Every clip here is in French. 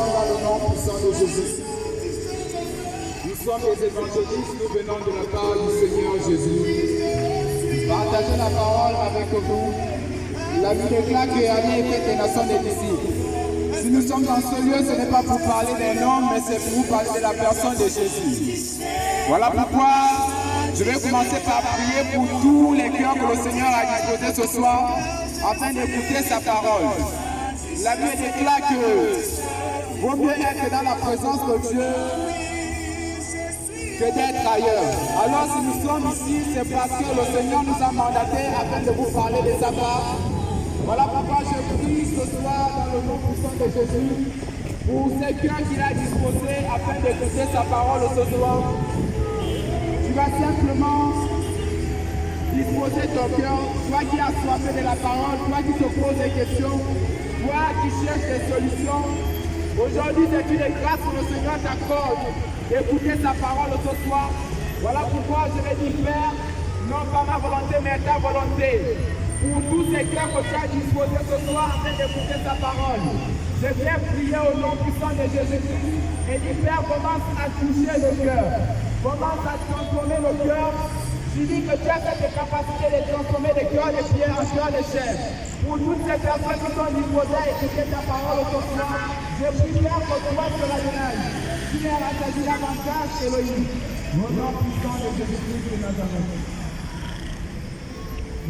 dans le nom puissant de Jésus. Nous sommes les évangélistes, nous venons de la part du Seigneur Jésus. Partagez la parole avec vous. La vie déclare que Ami était des nations des disciples. Si nous sommes dans ce lieu, ce n'est pas pour parler d'un homme, mais c'est pour parler de la personne de Jésus. Voilà pourquoi je vais commencer par prier pour tous les cœurs que le Seigneur a disposés ce soir, afin d'écouter sa parole. La Bible déclare que vaut mieux être dans la présence de Dieu que d'être ailleurs. Alors si nous sommes ici, c'est parce que le Seigneur nous a mandatés afin de vous parler de sa part. Voilà pourquoi je prie ce soir dans le nom puissant de Jésus pour ces cœurs qu'il a disposés afin d'écouter sa parole ce soir. Tu vas simplement disposer ton cœur, toi qui as soif de la parole, toi qui te poses des questions, toi qui cherches des solutions. Aujourd'hui, c'est une grâce que le Seigneur t'accorde d'écouter sa parole ce soir. Voilà pourquoi je vais dire, Père, non pas ma volonté, mais ta volonté. Pour tous ces cœurs que tu as disposés ce soir afin d'écouter sa parole. Je viens prier au nom puissant de Jésus-Christ et dis, Père, commence à toucher le cœur. Commence à transformer le cœur. Je dis que tu as cette capacité de transformer des cœurs de pierre en cœurs de chair. Pour toutes ces personnes qui sont disposées à écouter ta parole ce soir, je prie Père que tu vas sur la lumière. Tu es à s'agir davantage, Elohim. Au nom puissant de Jésus-Christ de Nazareth.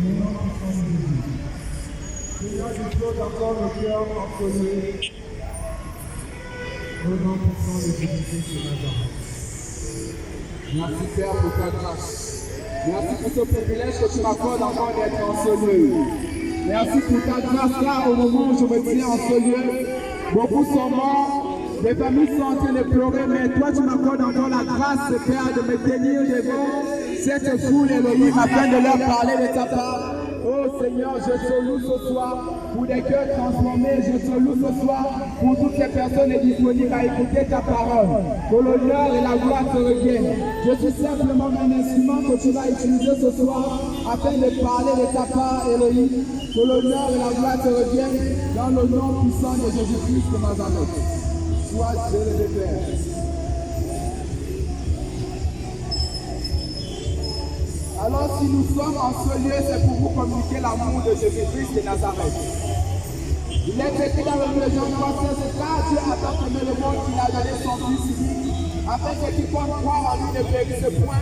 Au nom puissant de Jésus. Seigneur, dispose encore le cœur ensoleillé. Au nom puissant de Jésus-Christ de Nazareth. Merci Père pour ta grâce. Merci pour ce privilège que tu m'accordes encore d'être en ce lieu. Merci pour ta grâce là au moment où je me tiens en ce lieu. Beaucoup sont morts, les familles sont en train de pleurer, mais toi tu m'accordes encore la grâce, Père, de me tenir devant cette foule Elohim afin de leur parler de ta part. Oh Seigneur, je te loue ce soir pour des cœurs transformés, je te loue ce soir pour toutes ces personnes disponibles à écouter ta parole. Que l'honneur et la gloire te reviennent. Je suis simplement un instrument que tu vas utiliser ce soir afin de parler de ta part, Elohim. Que l'honneur et la gloire te reviennent dans le nom puissant de Jésus-Christ de Nazareth. Sois Dieu le Père. Alors si nous sommes en ce lieu, c'est pour vous communiquer l'amour de Jésus-Christ de Nazareth. Il est écrit dans le livre de Jean 3, c'est car Dieu a tant aimé le monde qu'il a donné son Fils unique, afin que quiconque croit en lui ne périsse point,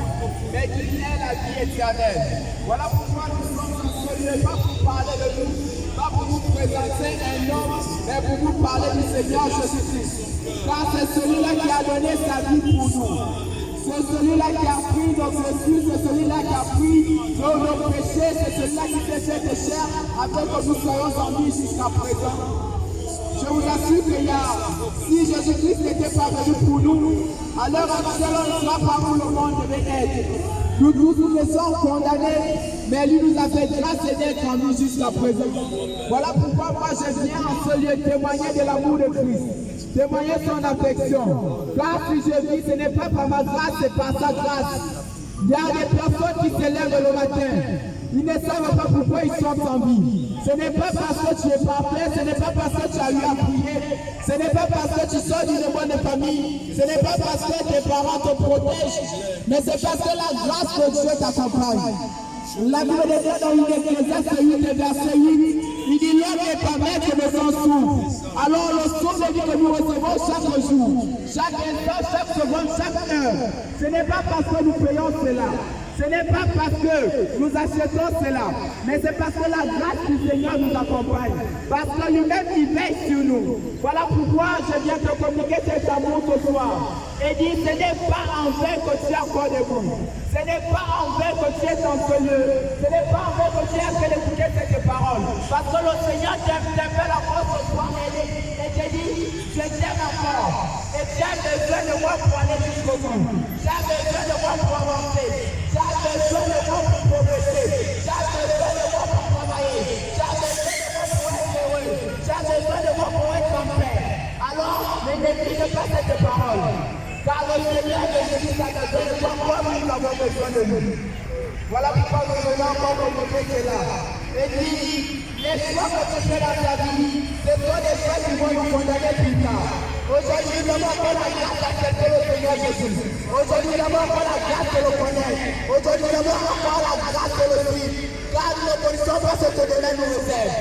mais qu'il ait la vie éternelle. Voilà pourquoi nous sommes en ce lieu, pas pour parler de nous, pas pour vous présenter un homme, mais pour vous parler du Seigneur Jésus-Christ. Car c'est celui-là qui a donné sa vie pour nous. C'est celui-là qui a pris nos blessures, c'est celui-là qui a pris nos péchés, c'est celui-là qui s'est fait de chair afin que nous soyons en vie jusqu'à présent. Je vous assure que si Jésus-Christ n'était pas venu pour nous, à l'heure actuelle, on ne sera pas où le monde devait être. Nous tous nous sommes condamnés, mais lui nous a fait grâce et d'être en vie jusqu'à présent. Voilà pourquoi moi je viens en ce lieu témoigner de l'amour de Christ. Témoigner son affection. Car si je vis, ce n'est pas par ma grâce, c'est par sa grâce. Il y a des personnes qui se lèvent le matin. Ils ne savent pas pourquoi ils sont en vie. Ce n'est pas parce que tu es parfait, ce n'est pas parce que tu as eu à prier, ce n'est pas parce que tu sors d'une bonne famille, ce n'est pas parce que tes parents te protègent, mais c'est parce que la grâce de Dieu t'accompagne. La Bible dit dans l'Ecclésiaste 8, verset 8, il dit l'homme n'est pas maître de son souffle. Alors le souffle dit que nous recevons chaque jour, chaque instant, chaque seconde, chaque heure. Ce n'est pas parce que nous payons cela. Ce n'est pas parce que nous achetons cela, mais c'est parce que la grâce du Seigneur nous accompagne. Parce que lui-même, il veille sur nous. Voilà pourquoi je viens te communiquer cet amour ce soir. Et dire, ce n'est pas en vain que tu es encore debout. Ce n'est pas en vain que tu es en ce lieu. Ce n'est pas en vain que tu es en train d'écouter cette parole. Parce que le Seigneur t'appelle encore ce soir et te dit, je t'aime encore. Et tu as besoin de moi pour aller jusqu'au bout. Tu as besoin de moi pour avancer. Tu as besoin de moi pour progresser. Tu as besoin de moi pour travailler. Tu as besoin de moi pour être heureux. Tu as besoin de moi pour être en paix. Alors, ne néglige pas cette parole. Car le Seigneur de Jésus a besoin de toi, moi nous avons besoin de nous. Voilà pourquoi nous venons encore communiquer cela. Et dit, les choix que tu fais dans ta vie, ce sont des choix qui vont nous condamner plus tard. Aujourd'hui, nous avons encore la grâce d'accepter le Seigneur Jésus. Aujourd'hui, nous avons encore la grâce de le connaître. Aujourd'hui, nous avons encore la grâce de le suivre. Car nous ne connaissons pas ce que demain nous réserve.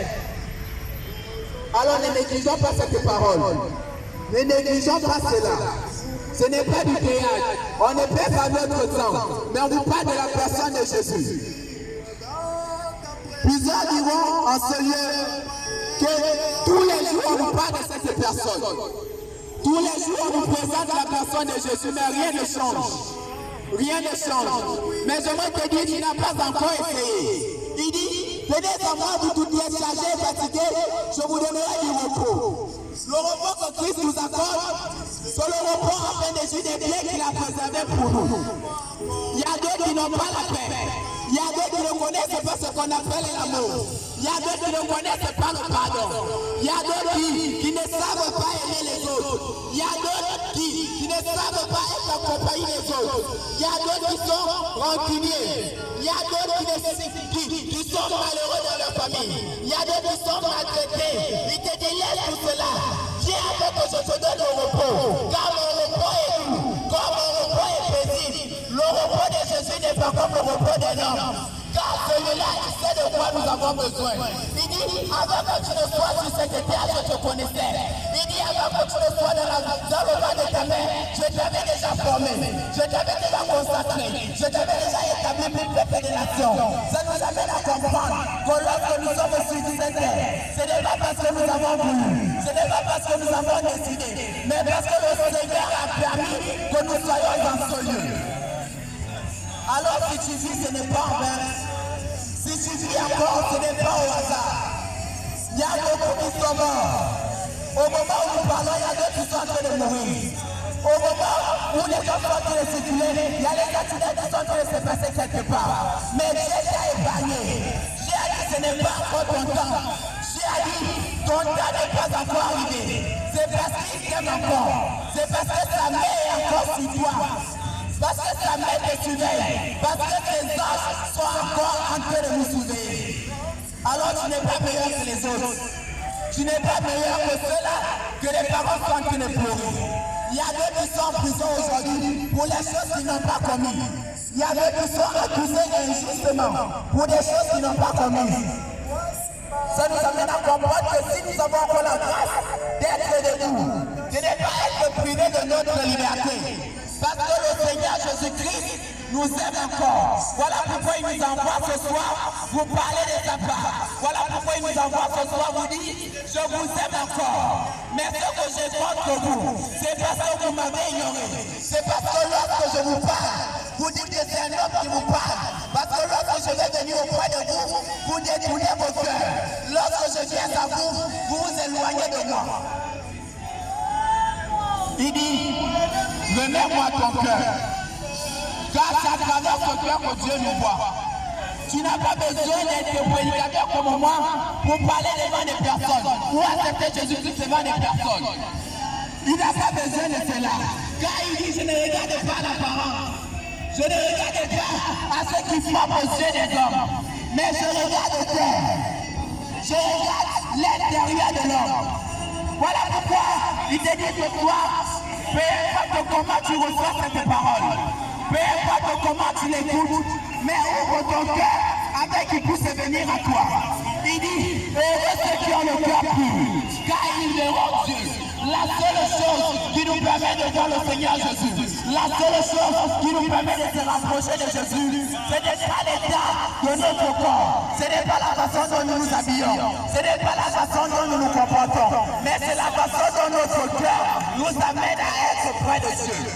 Alors ne négligeons pas cette parole. Ne négligeons pas cela. Ce n'est pas du théâtre. On ne perd pas notre temps. Mais on vous parle de la personne de Jésus. Plusieurs diront en ce lieu que tous les jours on nous parle de cette personne. Tous les jours on nous présente la personne de Jésus, mais rien ne change. Rien ne change. Mais j'aimerais te dire, tu n'as pas encore essayé. Il dit, venez à moi, vous tous les chargés et fatigués, je vous donnerai du repos. Le repos que Christ nous accorde, c'est le repos afin de jouir des biens qu'il a préservés pour nous. Il y a d'autres qui n'ont pas la paix. Il y a d'autres qui ne connaissent pas ce qu'on appelle l'amour. Il y a d'autres qui ne connaissent pas le pardon. Il y a d'autres qui ne savent pas aimer les autres. Il y a d'autres qui ne savent pas être en compagnie des autres. Il y a d'autres qui sont rancuniers. Il y a d'autres qui sont malheureux dans leur famille. Il y a d'autres qui sont maltraités. Il te délaisse tout cela. Viens avec que je te donne le repos. Car mon repos est doux. Car mon repos est paisible. Le repos de Jésus n'est pas comme le repos d'un homme. Car celui-là, il sait de quoi nous avons besoin. Il dit, avant que tu ne sois sur cette terre, je te connaissais. Il dit, avant que tu ne sois dans le bas de ta mère, je t'avais déjà formé. Je t'avais déjà consacré. Je t'avais déjà établi pour peuple des nations. Ça nous amène à comprendre que lorsque nous sommes sur cette terre, ce n'est pas parce que nous avons voulu, ce n'est pas parce que nous avons décidé, mais parce que le Seigneur a permis que nous soyons dans ce lieu. Alors si tu vis, ce n'est pas en vain. Si tu vis encore, ce n'est pas au hasard. Il y a beaucoup qui sont morts. Au moment où nous parlons, il y a d'autres qui sont en train de mourir. Au moment où les gens sont en train de circuler, il y a les accidents qui sont en train de se passer quelque part. Mais Dieu t'a épargné. Dieu a dit, ce n'est pas encore ton temps. Dieu a dit, ton temps n'est pas encore arrivé. C'est parce qu'il t'aime encore. C'est parce que sa main est encore sur toi. Parce que sa main te surveille, parce que tes anges sont encore en train de nous surveiller. Alors tu n'es pas meilleur que les autres. Tu n'es pas meilleur que ceux-là que les parents sont en train de pleurer. Il y a d'autres qui sont en prison aujourd'hui pour les choses qu'ils n'ont pas commises. Il y a d'autres qui sont accusés injustement pour des choses qu'ils n'ont pas commises. Ça nous amène à comprendre que si nous avons encore la grâce d'être debout, de ne pas être privés de notre liberté. Parce que le Seigneur Jésus-Christ nous aime encore. Voilà pourquoi il nous envoie ce soir vous parler de sa part. Voilà pourquoi il nous envoie ce soir vous dire, je vous aime encore. Mais ce que j'ai contre vous, c'est parce que vous m'avez ignoré. C'est parce que lorsque je vous parle, vous dites que c'est un homme qui vous parle. Parce que lorsque je vais venir auprès de vous, vous détournez vos cœurs. Lorsque je viens à vous, vous vous éloignez de moi. Il dit, remets-moi ton cœur, car c'est à travers ce cœur que Dieu nous voit. Tu n'as pas besoin d'être prédicateur comme moi pour parler devant des personnes, ou accepter Jésus-Christ devant des personnes. Il n'a pas besoin de cela, car il dit, je ne regarde pas l'apparence, je ne regarde pas à ce qui frappe aux yeux des hommes, mais je regarde terre, je regarde l'intérieur de l'homme. Voilà pourquoi il te dit ce soir, peu importe comment tu reçois cette parole, peu importe comment tu l'écoutes, mais ouvre ton cœur avec qu'il puisse venir à toi. Il dit, heureux ceux qui ont le cœur pur, car ils verront Dieu. La seule chose qui nous permet de voir le Seigneur Jésus, la seule chose qui nous permet de se rapprocher de Jésus, ce n'est pas l'état de notre corps, ce n'est pas la façon dont nous nous habillons, ce n'est pas la façon dont nous nous comportons, mais c'est la façon dont notre cœur nous amène à être près de Dieu.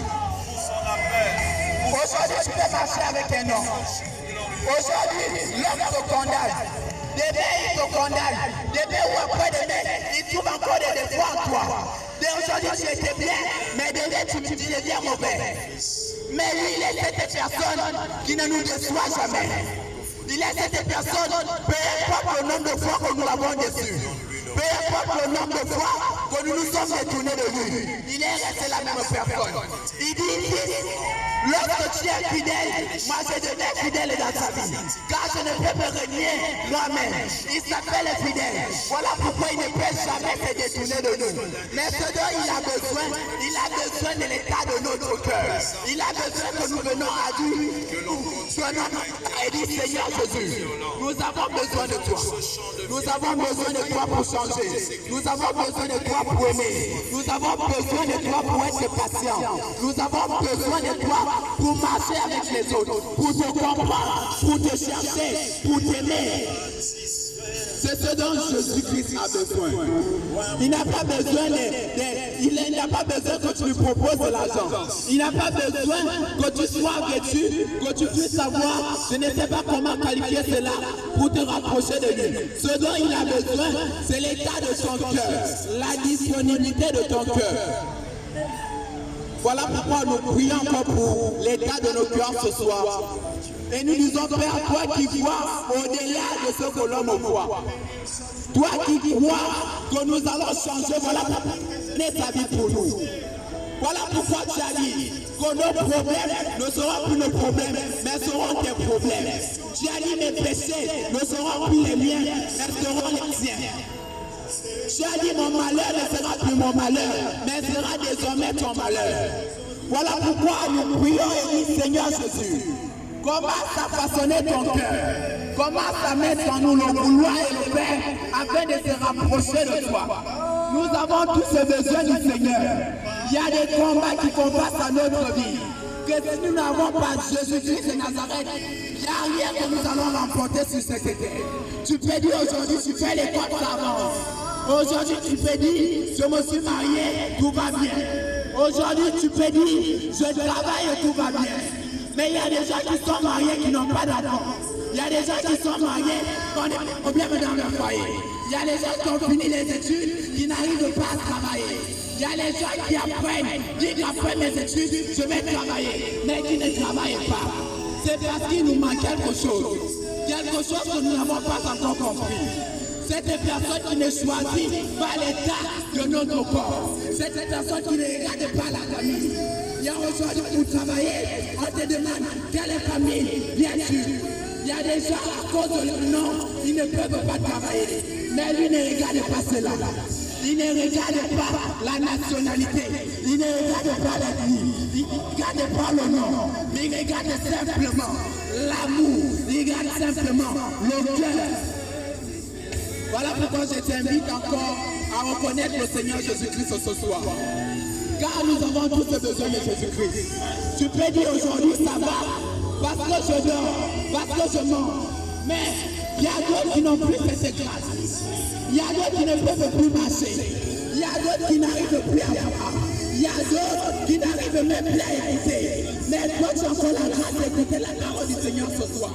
Aujourd'hui, je peux marcher avec un homme. Aujourd'hui, l'homme te condamne. Demain, il te condamne. Demain ou après demain, il trouve encore des défauts en toi. Aujourd'hui, tu étais bien, mais demain, tu deviens mauvais. Mais lui, il est cette personne qui ne nous déçoit jamais. Il est cette personne, peu importe le nombre de fois que nous l'avons déçu. Peu importe le nombre de fois que nous nous sommes détournés de lui. Il est resté la même personne. Il dit, Lorsque tu es fidèle, moi je deviens fidèle dans ta vie. Car je ne peux me renier moi-même. Il s'appelle fidèle. Voilà pourquoi il ne peut jamais se détourner de nous. Mais ce dont il a besoin de l'état de notre cœur. Il a besoin que nous venons à lui. Et dit Seigneur Jésus, nous avons besoin de toi. Nous avons besoin de toi pour changer. Nous avons besoin de toi pour aimer. Nous avons besoin de toi pour être patient. Nous avons besoin de toi pour marcher avec les autres, pour te comprendre, pour te chercher, pour t'aimer. C'est ce dont Jésus-Christ a besoin. Il n'a pas besoin il n'a pas besoin que tu lui proposes de l'argent. Il n'a pas besoin que tu sois vêtu, que tu puisses savoir, je ne sais pas comment qualifier cela pour te rapprocher de lui. Ce dont il a besoin, c'est l'état de son cœur, la disponibilité de ton cœur. Voilà pourquoi nous prions encore pour l'état de nos cœurs ce soir. Et nous disons, Père, toi qui vois au-delà de ce que l'homme voit. Toi qui crois que nous allons changer, voilà pourquoi ta vie pour nous. Voilà pourquoi tu as dit que nos problèmes ne seront plus nos problèmes, mais seront tes problèmes. Tu as dit mes péchés ne seront plus les miens, mais seront les tiens. Tu as dit mon malheur ne sera plus mon malheur, mais sera désormais ton malheur. Voilà pourquoi nous prions et disons, Seigneur Jésus, commence à façonner ton cœur, commence à mettre en nous le vouloir et le faire afin de se rapprocher de toi. Nous avons tous ce besoin du Seigneur. Il y a des combats qui combattent à notre vie. Que si nous n'avons pas Jésus-Christ de Nazareth, il n'y a rien que nous allons remporter sur cette terre. Tu peux dire aujourd'hui, tu fais les comptes d'avance. Aujourd'hui, tu peux dire, je me suis marié, tout va bien. Aujourd'hui, tu peux dire, je travaille et tout va bien. Mais il y a des gens qui sont mariés qui n'ont pas d'enfants. Il y a des gens qui sont mariés qui ont des problèmes dans leur foyer. Il y a des gens qui ont fini les études qui n'arrivent pas à travailler. Il y a les gens qui apprennent, disent qu'après mes études, je vais travailler, mais qui ne travaillent pas. C'est parce qu'il nous manque quelque chose que nous n'avons pas encore compris. Cette personne qui ne choisit pas l'état de notre corps. Cette personne qui ne regarde pas la famille. Il y a aujourd'hui pour travailler, on te demande quelle famille viens-tu. Il y a des gens à cause de leur nom, ils ne peuvent pas travailler. Mais lui ne regarde pas cela. Il ne regarde pas la nationalité. Il ne regarde pas l'ethnie. Il ne regarde pas le nom. Mais il regarde simplement l'amour. Il regarde simplement le cœur. Voilà pourquoi je t'invite encore à reconnaître le Seigneur Jésus-Christ ce soir. Car nous avons tous besoin de Jésus-Christ. Tu peux dire aujourd'hui ça va, parce que je dors, parce que je mange. Mais il y a d'autres qui n'ont plus cette grâce. Il y a d'autres qui ne peuvent plus marcher. Il y a d'autres qui n'arrivent plus à voir. Il y a d'autres qui n'arrivent même plus à écouter. Mais toi tu as encore la grâce d'écouter la parole du Seigneur ce soir.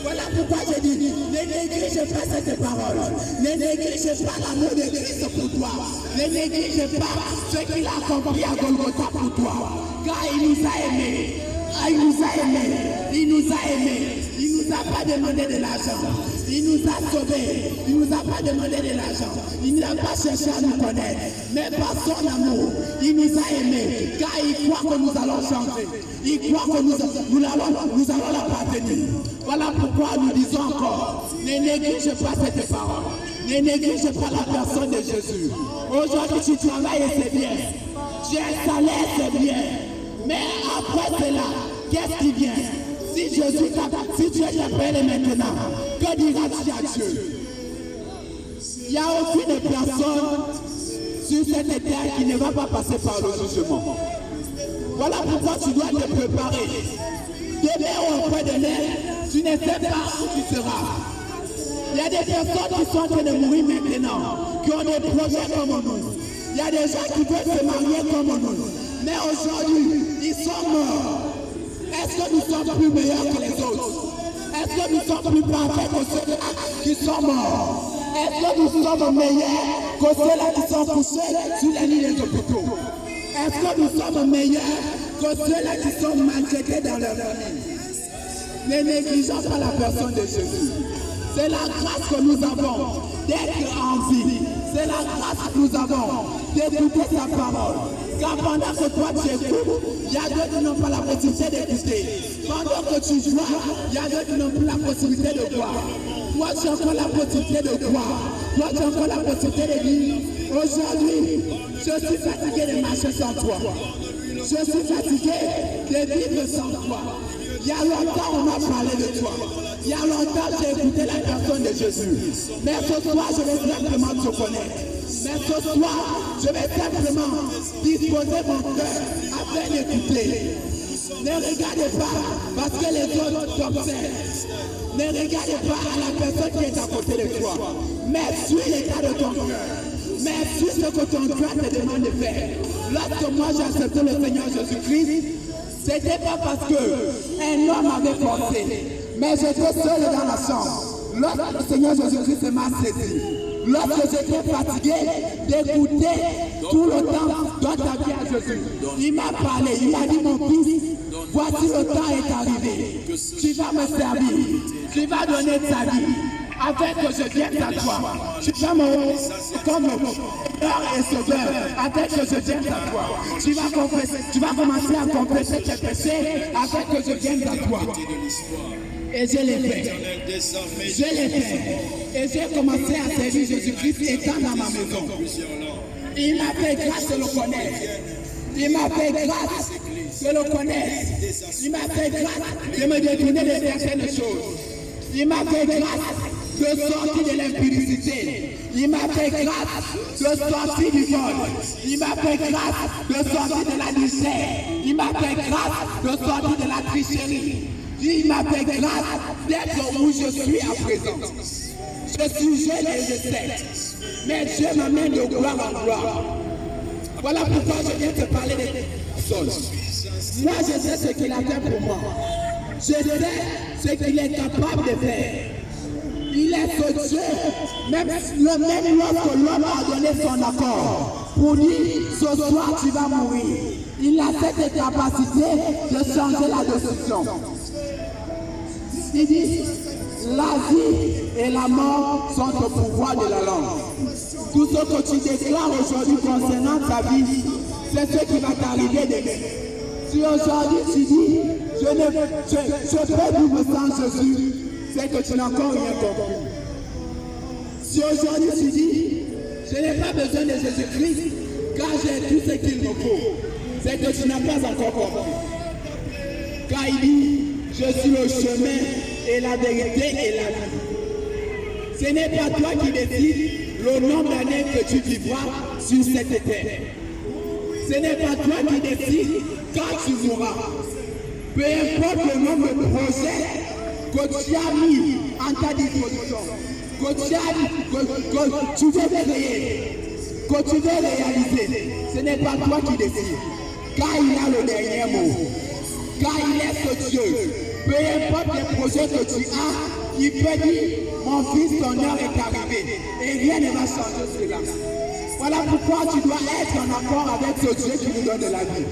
Voilà pourquoi je dis, ne néglige pas cette parole. Ne néglige pas l'amour de Christ pour toi. Ne néglige pas ce qu'il a accompli à Golgotha pour toi. Car il nous a aimés. Il nous a aimés. Il nous a aimés. Il ne nous a pas demandé de l'argent. Il nous a sauvés. Il ne nous a pas demandé de l'argent. Il n'a pas cherché à nous connaître. Mais par son amour, il nous a aimés. Car il croit que nous allons changer. Il croit que nous allons l'appartenir. Voilà pourquoi nous disons encore, ne néglige pas cette parole. Ne néglige pas la personne de Jésus. Aujourd'hui, tu travailles et c'est bien. Tu as un salaire, c'est bien. Mais après cela, qu'est-ce qui vient? Si Jésus si tu es appelé maintenant, que diras-tu à Dieu? Il n'y a aucune personne sur cette terre qui ne va pas passer par le jugement. Voilà pourquoi tu dois te préparer. Demain auprès de l'air, tu ne sais pas où tu seras. Il y a des personnes qui sont en train de mourir maintenant, qui ont des projets comme nous. Il y a des gens qui veulent se marier comme nous. Mais aujourd'hui, ils sont morts. Est-ce que nous sommes plus meilleurs que les autres? Est-ce que nous sommes plus parfaits que ceux-là qui sont morts? Est-ce que nous sommes meilleurs que ceux-là qui sont couchés sur les lits des hôpitaux? Est-ce que nous sommes meilleurs que ceux-là qui sont maltraités dans leur famille? Ne négligeons pas la personne de Jésus. C'est la grâce que nous avons d'être en vie. C'est la grâce que nous avons d'écouter sa parole. Car pendant que toi tu écoutes, il y a d'autres qui n'ont pas la possibilité d'écouter. Pendant que tu vois, il y a d'autres qui n'ont plus la possibilité de voir. Toi tu as encore la possibilité de voir. Toi tu as encore la possibilité de dire, aujourd'hui, je suis fatigué de marcher sans toi. Je suis fatigué de vivre sans toi. Il y a longtemps on m'a parlé de toi. Il y a longtemps j'ai écouté la personne de Jésus. Mais ce soir je vais simplement te connaître. Mais ce soir je vais simplement disposer mon cœur afin d'écouter. Ne regardez pas parce que les autres t'observent. Ne regardez pas à la personne qui est à côté de toi. Mais suis l'état de ton cœur. Mais suis ce que ton cœur te demande de faire. Lorsque moi j'ai accepté le Seigneur Jésus-Christ, c'était pas parce qu'un homme m'avait forcé, mais j'étais seul dans la chambre. Lorsque le Seigneur Jésus-Christ m'a saisi, lorsque j'étais fatigué d'écouter tout le temps dans ta vie à Jésus, il m'a parlé, il m'a dit mon fils, voici le temps est arrivé, tu vas me servir, tu vas donner ta vie. Afin que je vienne à toi, tu vas me comme heure et sauveur, afin que je vienne à toi. Tu vas commencer à confesser tes péchés, afin que je vienne à toi. Et je l'ai fait. Je l'ai fait. Et j'ai commencé à servir Jésus-Christ étant dans ma maison. Il m'a fait grâce de le connaître. Il m'a fait grâce de le connaître. Il m'a fait grâce de me détourner de certaines choses. Il m'a fait grâce de sortir de l'impudicité. Il m'a fait grâce de sortir du vol. Il m'a fait grâce de sortir de la misère. Il m'a fait grâce de sortir de la tricherie. Il m'a fait grâce d'être où je suis à présent. Je suis jeune et je sais. Mais Dieu m'amène de gloire en gloire. Voilà pourquoi je viens te parler de choses. Moi je sais ce qu'il a fait pour moi. Je sais ce qu'il est capable de faire. Il est ce Dieu, même lorsque l'homme a donné son accord pour dire ce soir tu vas mourir, il a cette capacité de changer la décision. Il dit la vie et la mort sont au pouvoir de la langue. Tout ce que tu déclares aujourd'hui concernant ta vie, c'est ce qui va t'arriver demain. Si aujourd'hui tu dis je peux vivre sans Jésus, c'est que tu n'as encore rien compris. Si aujourd'hui tu dis, je n'ai pas besoin de Jésus-Christ, car j'ai tout ce qu'il me faut, c'est que tu n'as pas encore compris. Car il dit, je suis le chemin et la vérité et la vie. Ce n'est pas toi qui décides le nombre d'années que tu vivras sur cette terre. Ce n'est pas toi qui décides quand tu mourras. Peu importe le nombre de projets que tu as mis en ta disposition, que tu veux créer, que tu veux réaliser, ce n'est pas toi qui décides, car il a le dernier mot, car il est ce Dieu. Peu importe les projets que tu as, il peut dire, mon fils, ton heure est arrivée, et rien ne va changer cela. Voilà pourquoi tu dois être en accord avec ce Dieu qui nous donne de la vie.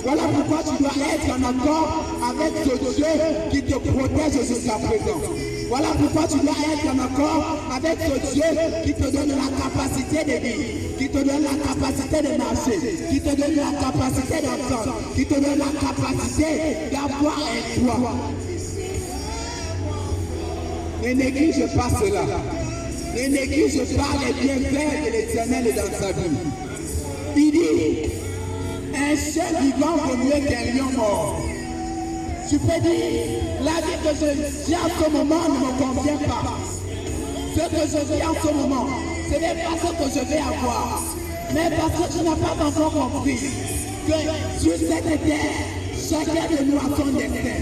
Voilà pourquoi tu dois être en accord avec ce Dieu qui te protège jusqu'à présent. Voilà pourquoi tu dois être en accord avec ce Dieu qui te donne la capacité de vivre, qui te donne la capacité de marcher, qui te donne la capacité d'entendre, qui te donne la capacité d'avoir un toit. Ne néglige pas cela. Ne néglige pas les bienfaits de l'Éternel dans sa vie. Il dit, un chien vivant vaut mieux qu'un lion mort. Tu peux dire, la vie que je vis en ce moment ne me convient pas. Ce que je vis en ce moment, ce n'est pas ce que je vais avoir. Mais parce que tu n'as pas encore compris que sur cette terre, chacun de nous a son destin.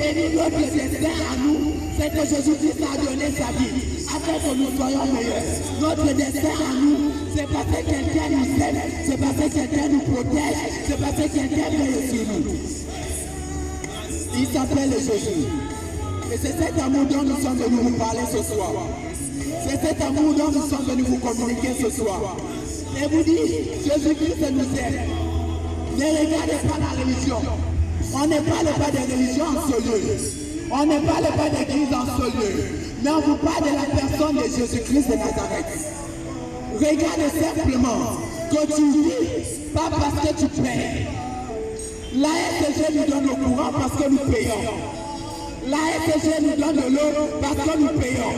Et notre destin à nous, c'est que Jésus-Christ a donné sa vie afin que nous soyons meilleurs. Notre destin à nous, c'est parce que quelqu'un nous aime, c'est parce que quelqu'un nous protège, c'est parce que quelqu'un veille sur nous. Il s'appelle Jésus. Et c'est cet amour dont nous sommes venus vous parler ce soir. C'est cet amour dont nous sommes venus vous communiquer ce soir. Et vous dites, Jésus-Christ nous aime. Ne regardez pas la religion. On ne parle pas de religion en ce lieu. On ne parle pas d'église en ce lieu. Mais on vous parle de la personne de Jésus-Christ de Nazareth. Regarde simplement que tu vis, pas parce que tu payes. La FCG nous donne le courant parce que nous payons. La FCG nous donne de l'eau parce que nous payons.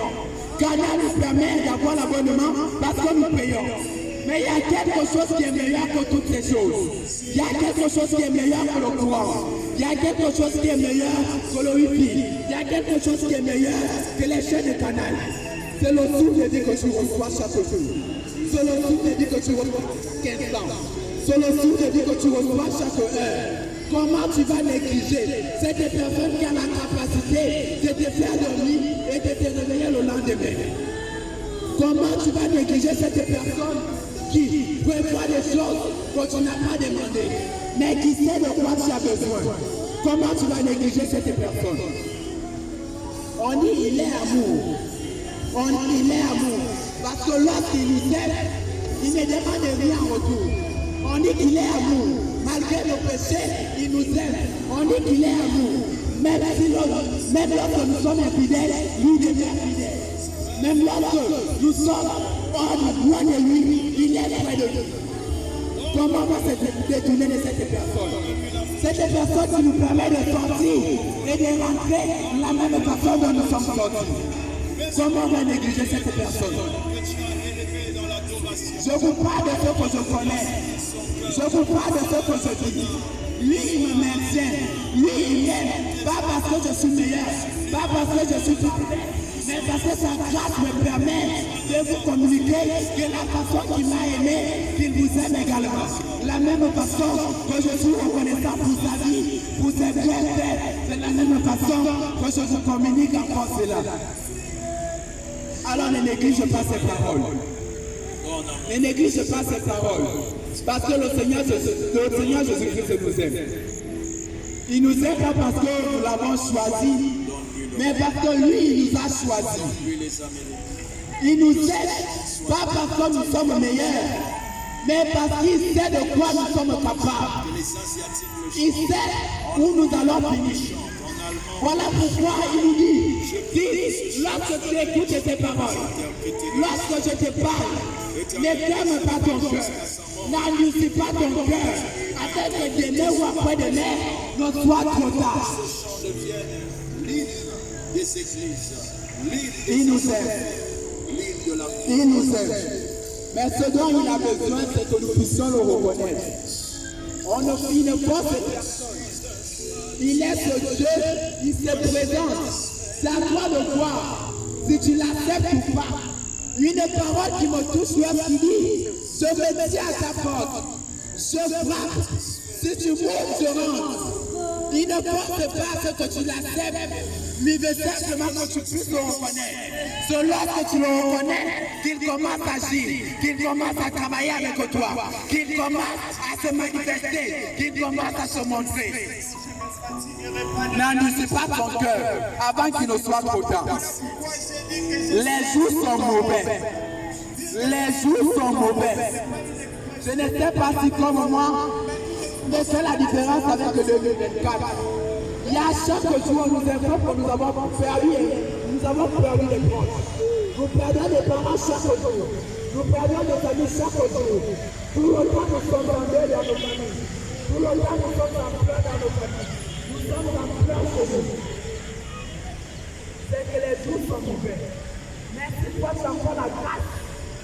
Canal nous permet d'avoir l'abonnement parce que nous payons. Mais il y a quelque chose qui est meilleur que toutes ces choses. Il y a quelque chose qui est meilleur que le courant. Il y a quelque chose qui est meilleur que le Wi-Fi. Il y a quelque chose qui est meilleur que les chaînes de canal. C'est le souffle dit que tu reçois chaque jour. C'est le souffle dit que tu reçois 15 ans. C'est le souffle dit que tu reçois chaque heure. Comment tu vas négliger cette personne qui a la capacité de te faire dormir et de te réveiller le lendemain? Comment tu vas négliger cette personne qui prévoit des choses que tu n'as pas demandé, mais qui sait de quoi tu as besoin? Comment tu vas négliger cette personne? On dit il est amour. On dit il est amour. Parce que lorsqu'il nous aime, il ne demande rien en retour. On dit qu'il est amour. Malgré nos péchés, il nous aime. On dit qu'il est amour. Même lorsque nous sommes infidèles, lui devient fidèle. Même lorsque nous sommes loin de lui, il est près de nous. Comment on va se détourner de cette personne? Cette personne qui nous permet de sortir et de rentrer de la même façon dont nous sommes sortis. Comment on va négliger cette personne? Je vous parle de ce que je connais. Je vous parle de ce que je dis. Lui, il me maintient. Lui, il m'aime. Pas parce que je suis meilleur. Pas parce que je suis parfait. Mais parce que sa grâce me permet de vous communiquer que la façon qu'il m'a aimé, qu'il vous aime également. La même façon que je suis reconnaissant pour sa vie, pour ses bienfaits, c'est la même façon que je vous communique encore cela. Alors ne néglige pas ces paroles. Ne néglige pas ces paroles. Parce que le Seigneur Jésus-Christ nous aime. Il nous aime pas parce que nous l'avons choisi, mais parce que lui, il nous a choisis. Il nous aime pas parce que nous sommes meilleurs, mais parce qu'il sait de quoi nous sommes capables. Il sait où nous allons finir. Voilà pourquoi il nous dit, lorsque tu écoutes tes paroles, lorsque je te parle, ne ferme pas ton cœur, n'endurcis pas ton cœur, afin que demain ou après-demain ne soit trop tard. Il nous aime. Il nous aime. Mais ce dont il a besoin, c'est que nous puissions le reconnaître. Il ne faut personne. Il est ce Dieu, il se présente. C'est à toi de voir si tu l'acceptes ou pas. Une parole qui me touche lorsqu'il dit, je me tiens à ta porte, je frappe. Si tu m'ouvres, je rentre. Il ne porte pas que tu l'acceptes, mais il veut simplement que tu puisses le reconnaître. C'est lorsque tu le reconnais qu'il commence à agir, qu'il commence à travailler avec toi, qu'il commence à se manifester, qu'il commence à se montrer. N'endurcis pas ton cœur avant qu'il ne soit trop tard. Les jours sont mauvais. Les jours sont mauvais. Je ne sais pas si comme moi, mais c'est la différence avec le 2024. Il y a chaque jour, nous informe que nous avons perdu les proches. Nous perdons des parents chaque jour. Nous perdons des amis chaque jour. Tout le temps nous sommes en deuil dans nos familles. Tout le temps nous sommes en pleurs dans nos familles. Nous sommes en pleurs chez nous. C'est que les jours sont mauvais. Mais si toi tu as encore la grâce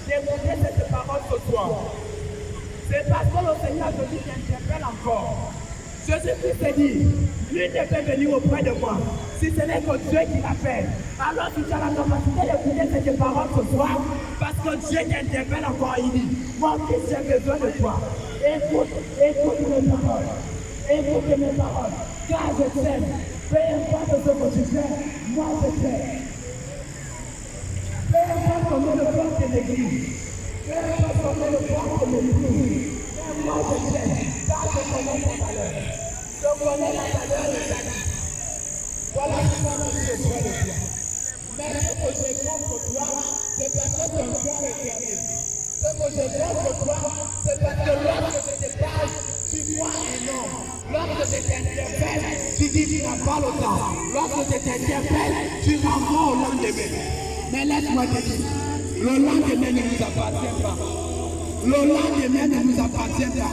d'écouter cette parole ce soir, c'est parce que le Seigneur Jésus t'interpelle encore. Jésus-Christ te dit, lui ne peut venir auprès de moi si ce n'est que Dieu qui l'appelle. Alors si tu as la capacité d'écouter cette parole ce soir, parce que Dieu t'interpelle encore, il dit, mon fils, j'ai besoin de toi. Écoute mes paroles. Écoute mes paroles. Car je t'aime. Peu importe ce que tu fais, moi je t'aime. Peu importe comment le porte de l'église. Peu importe comment le porte de l'église. Mais moi je t'aime. Car je connais ta valeur. Je connais la valeur de ta vie. Voilà pourquoi je suis auprès de toi. Mais ce que j'ai contre toi, c'est parce que ton cœur est fermé. Ce que j'ai contre toi, c'est parce que lorsque je te parle, tu vois un non. Lorsque je t'interpelle, tu dis tu n'as pas le temps. Lorsque je t'interpelle, tu renvoies au lendemain. Mais laisse-moi te dire, Le lendemain ne nous appartient pas. Le lendemain ne nous appartient pas.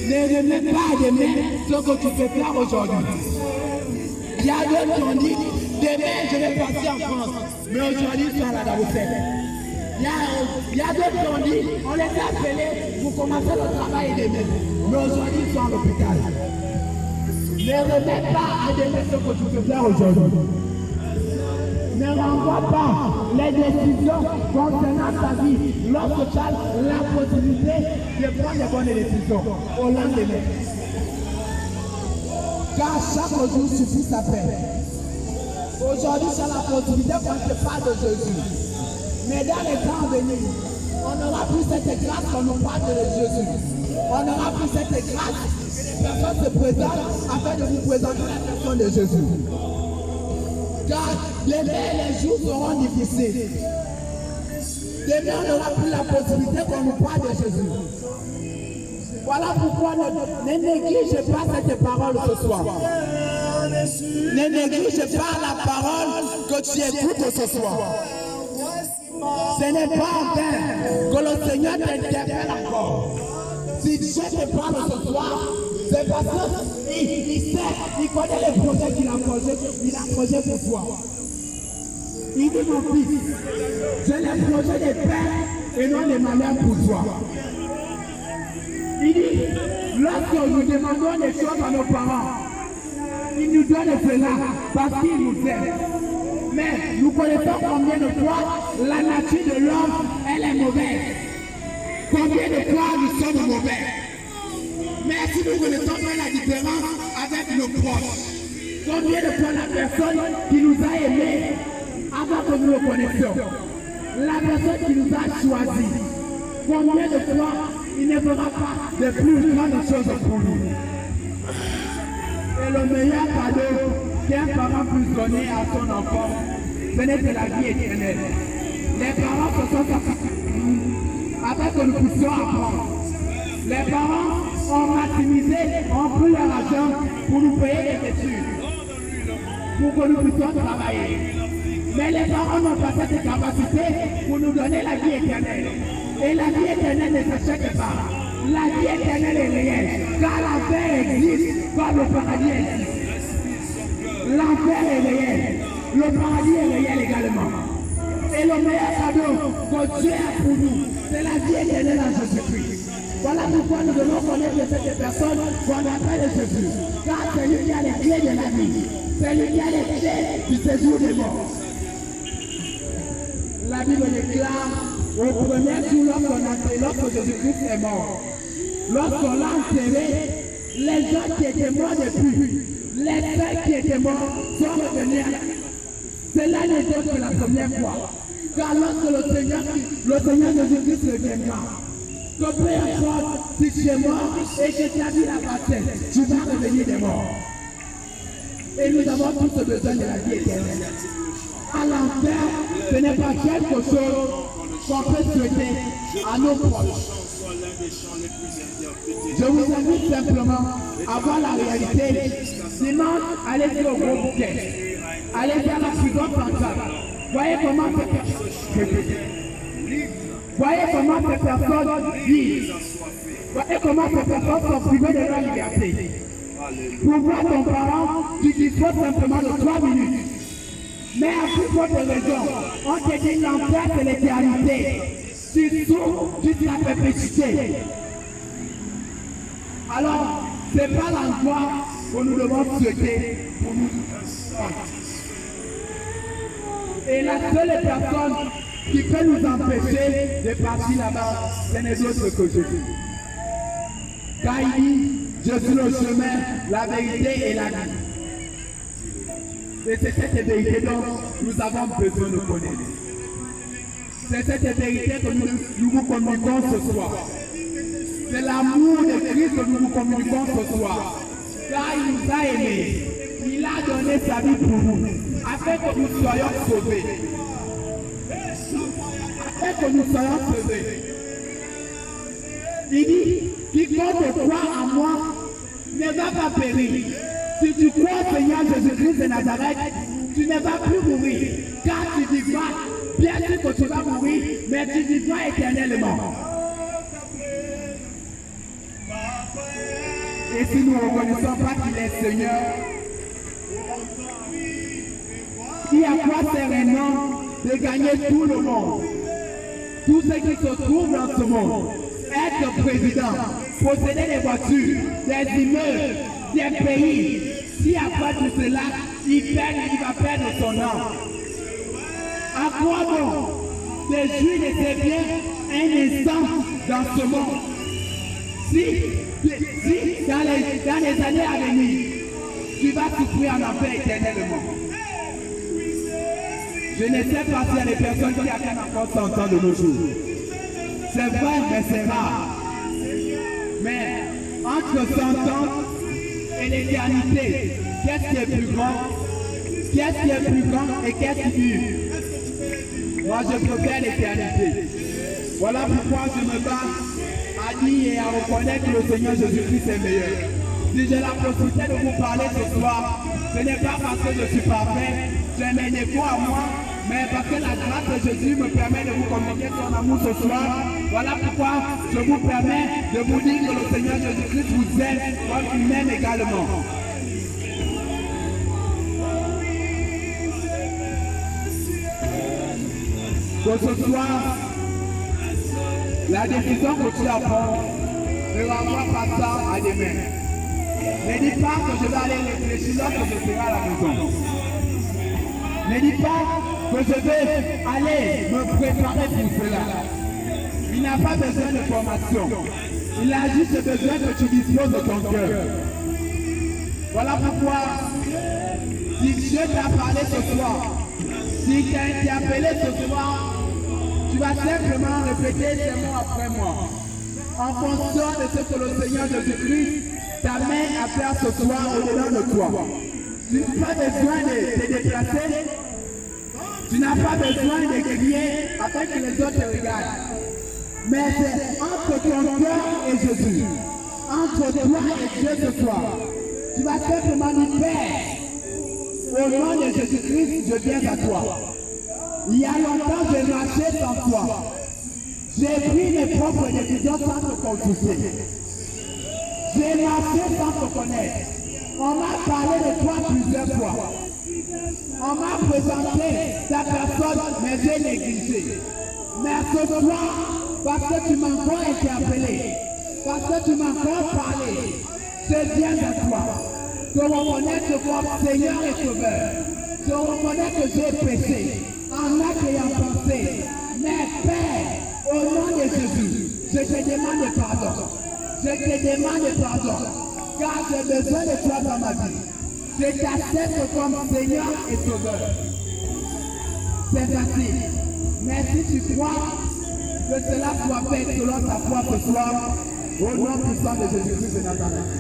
Ne remets pas à demain ce que tu peux faire aujourd'hui. Il y a d'autres qui ont dit, demain je vais partir en France, mais aujourd'hui ils sont là dans le ciel. Il y a d'autres qui ont dit, on les a appelés pour commencer le travail demain, mais aujourd'hui ils sont à l'hôpital. Ne remets pas à demain ce que tu peux faire aujourd'hui. Ne renvoie pas les décisions concernant ta vie lorsque tu as la possibilité de prendre les bonnes décisions au lendemain. Car chaque jour suffit sa peine. Aujourd'hui, tu as la possibilité qu'on te parle de Jésus. Mais dans les temps à venir, on n'aura plus cette grâce qu'on nous parle de Jésus. On n'aura plus cette grâce que les personnes se présentent afin de vous présenter la personne de Jésus. Car les jours seront difficiles. Demain, on n'aura plus la possibilité qu'on nous parle de Jésus. Voilà pourquoi ne néglige pas cette parole ce soir. Ne néglige pas la parole que tu écoutes ce soir. Ce n'est pas en vain que le Seigneur t'interpelle encore. Si Dieu te parle ce soir, c'est parce qu'il sait, il connaît les projets qu'il a posés pour toi. Il dit, mon fils, j'ai les projets des pères et non les malheurs pour toi. Il dit, lorsque nous demandons des choses à nos parents, ils nous donnent cela parce qu'ils nous aiment. Mais nous connaissons combien de fois la nature de l'homme, elle est mauvaise. Combien de fois nous sommes mauvais. Mais si nous connaissons pas la différence avec nos proches, combien de fois la personne qui nous a aimés avant que nous le connaissions, la personne qui nous a choisis, combien de fois il ne fera pas de plus grandes choses pour nous. Et le meilleur cadeau qu'un parent puisse donner à son enfant, ce n'est que la vie éternelle. Les parents se sont sacrifiés afin que nous puissions apprendre. Les parents ont maximisé, ont pris leur argent pour nous payer des études, pour que nous puissions travailler. Mais les parents n'ont pas cette capacité pour nous donner la vie éternelle. Et la vie éternelle ne s'achète pas. La vie éternelle est réelle, car l'enfer existe comme le paradis existe. L'enfer est réel, le paradis est réel également. Et le meilleur cadeau que Dieu a pour nous, c'est la vie éternelle en Jésus-Christ. Voilà pourquoi nous devons connaître cette personne qu'on appelle Jésus. Car c'est lui qui a les clés de la vie. C'est lui qui a les clés du séjour des morts. La Bible déclare au premier jour lorsque Jésus-Christ est mort. Lorsqu'on l'a enterré, les gens qui étaient morts depuis, les frères qui étaient morts sont revenus. Cela n'est d'autre que la première fois. Car lorsque le Seigneur Jésus-Christ reviendra, que peu importe si tu es mort et que tu as vu la baptême, tu vas revenir des morts. Et nous avons tous besoin de la vie éternelle. À l'enfer, ce n'est pas quelque chose qu'on peut souhaiter à nos proches. Je vous invite simplement à voir la réalité. Dimanche, allez sur le gros bouquet. Allez vers la prison centrale. Voyez comment ces personnes vivent. Voyez comment ces personnes sont privées de leur liberté. Pour voir ton parent, tu disposes simplement de 3 minutes. Mais à plus forte raison, on te dit l'enfer c'est l'éternité. Tu souffres jusqu'à la perpétuité. Alors, ce n'est pas l'endroit que nous devons souhaiter pour nous. Et la seule personne qui peut nous empêcher de partir là-bas, ce n'est autre que Jésus. Car il dit, je suis le chemin, la vérité et la vie. Et c'est cette vérité dont nous avons besoin de connaître. C'est cette vérité que nous vous communiquons ce soir. C'est l'amour de Christ que nous vous communiquons ce soir. Car il nous a aimés. Il a donné sa vie pour nous. Afin que nous soyons sauvés. Afin que nous soyons sauvés. Il dit, quiconque croit en moi ne va pas périr. Si tu crois au Seigneur Jésus-Christ de Nazareth, tu ne vas plus mourir. Car tu vivras Bien sûr que tu vas mourir, mais tu vivras éternellement. Et si nous ne reconnaissons pas qu'il est Seigneur, qui a quoi sert un homme de gagner tout le monde, tout ce qui se trouve dans ce monde, être président, posséder des voitures, des immeubles, des pays, si après tout cela, il va perdre son âme. À quoi bon de jouir de ses biens un instant dans ce monde? Si dans les années à venir, tu vas souffrir en enfer éternellement. Je ne sais pas s'il y a des personnes qui attendent encore 100 ans de nos jours. C'est vrai, mais c'est rare. Mais entre 100 ans et l'éternité, qu'est-ce qui est plus grand? Qu'est-ce qui est plus grand et qu'est-ce qui dure? Moi, je préfère l'éternité. Voilà pourquoi je me bats à dire et à reconnaître que le Seigneur Jésus-Christ est meilleur. Si j'ai la possibilité de vous parler ce soir, ce n'est pas parce que je suis parfait, j'ai mes défauts à moi, mais parce que la grâce de Jésus me permet de vous communiquer son amour ce soir. Voilà pourquoi je vous permets de vous dire que le Seigneur Jésus-Christ vous aime comme il m'aime également. Que ce soir, la décision que tu as prise ne renvoie pas ça à demain. Ne dis pas que je vais aller réfléchir lorsque je serai à la maison. Ne dis pas que je vais aller me préparer pour cela. Il n'a pas besoin de formation. Il a juste besoin que tu disposes de ton cœur. Voilà pourquoi, si Dieu t'a parlé ce soir, s'il t'a appelé ce soir, tu vas simplement répéter ces mots après moi. En fonction de ce que le Seigneur Jésus-Christ t'amène à faire ce soir au-dedans de toi. Tu n'as pas besoin de te déplacer. Tu n'as pas besoin de crier afin que les autres te regardent. Mais c'est entre ton cœur et Jésus. Entre toi et Dieu ce soir. Tu vas simplement dire, Père, au nom de Jésus-Christ, je viens à toi. Il y a longtemps, j'ai marché sans toi. J'ai pris mes propres décisions sans te consulter. J'ai marché sans te connaître. On m'a parlé de toi plusieurs fois. On m'a présenté ta personne, mais j'ai négligé. Mais ce soir, parce que tu m'as encore interpellé, parce que tu m'as encore parlé, je viens à toi. Je reconnais que comme Seigneur et Sauveur. Je reconnais que j'ai péché en acte et en pensée. Mais Père, au nom de Jésus, je te demande pardon. Je te demande pardon, car j'ai besoin de toi dans ma vie. Je t'accepte comme Seigneur et Sauveur. C'est facile. Mais si tu crois que cela soit fait selon ta foi ce soir, au nom puissant de Jésus-Christ de Nazareth.